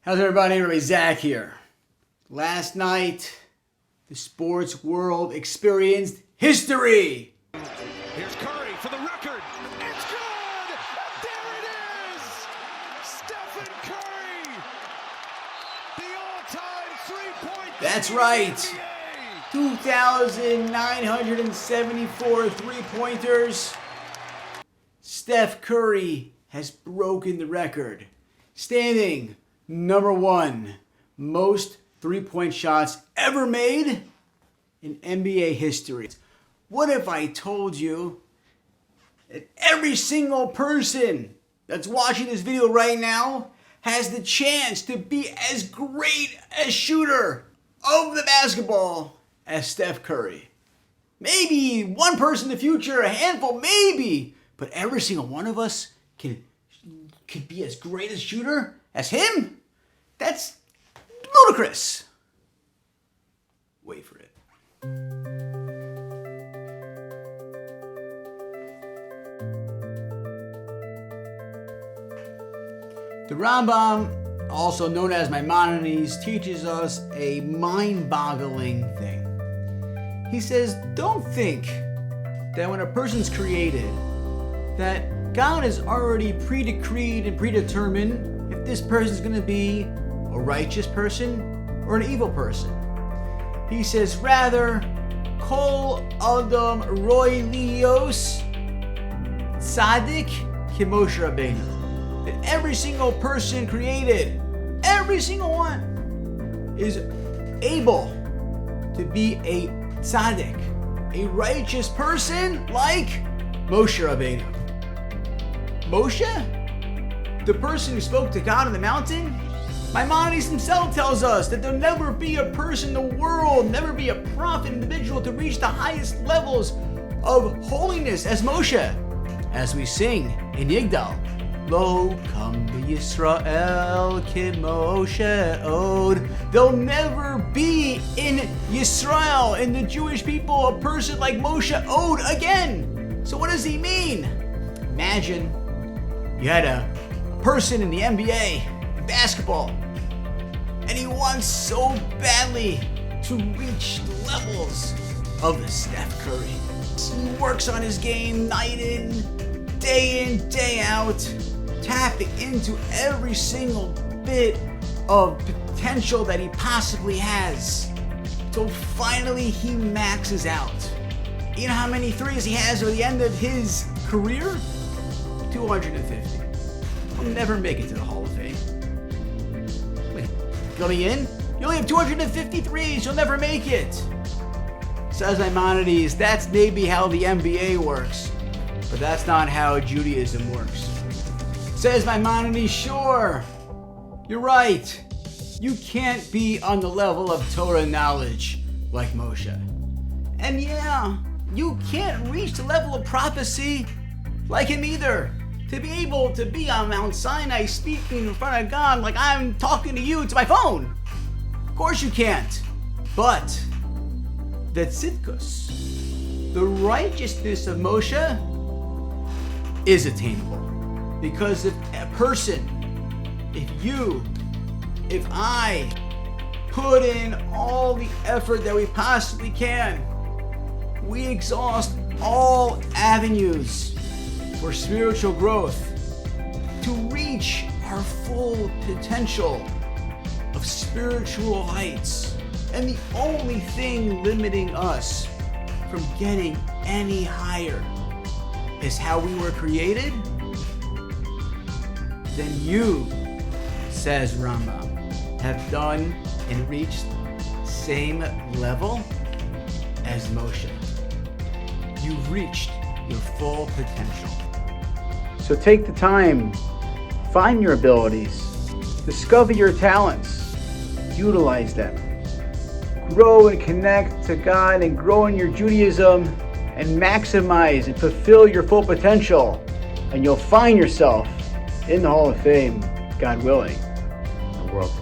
How's everybody? Everybody, Zach here. Last night, the sports world experienced history. Here's Curry for the record. It's good! There it is! Steph Curry! The all-time three-point... That's right. 2,974 three-pointers. Steph Curry has broken the record, standing number one most three-point shots ever made in NBA history. What if I told you that every single person that's watching this video right now has the chance to be as great a shooter of the basketball as Steph Curry? Maybe one person in the future, a handful, maybe, but every single one of us could be as great a shooter as him? That's ludicrous. Wait for it. The Rambam, also known as Maimonides, teaches us a mind-boggling thing. He says, don't think that when a person's created, that God has already pre-decreed and predetermined if this person's going to be a righteous person or an evil person. He says, rather, Kol Adam Roy Lios Tzadik Moshe Rabbeinu. That every single person created, every single one, is able to be a tzaddik, a righteous person like Moshe Rabbeinu. Moshe? The person who spoke to God on the mountain? Maimonides himself tells us that there'll never be a person in the world, never be a prophet individual to reach the highest levels of holiness as Moshe. As we sing in Yigdal, Lo kam Yisrael ki Moshe od. There'll never be in Yisrael, in the Jewish people, a person like Moshe od again. So what does he mean? Imagine you had a person in the NBA, basketball, and he wants so badly to reach the levels of the Steph Curry. He works on his game night in, day out, tapping into every single bit of potential that he possibly has. So finally he maxes out. You know how many threes he has at the end of his career? 250. He'll never make it to the Hall of Fame. Wait, coming in? You only have 250 threes, you'll never make it. Says Maimonides, that's maybe how the NBA works, but that's not how Judaism works. Says Maimonides, sure, you're right. You can't be on the level of Torah knowledge like Moshe. And yeah, you can't reach the level of prophecy like him either. To be able to be on Mount Sinai speaking in front of God like I'm talking to you to my phone. Of course you can't. But the tzidkus, the righteousness of Moshe, is attainable. Because if a person, if I put in all the effort that we possibly can, we exhaust all avenues for spiritual growth to reach our full potential of spiritual heights. And the only thing limiting us from getting any higher is how we were created, then you, says Rambam, have done and reached the same level as Moshe. You've reached your full potential. So take the time, find your abilities, discover your talents, utilize them. Grow and connect to God and grow in your Judaism and maximize and fulfill your full potential. And you'll find yourself in the Hall of Fame, God willing, the world.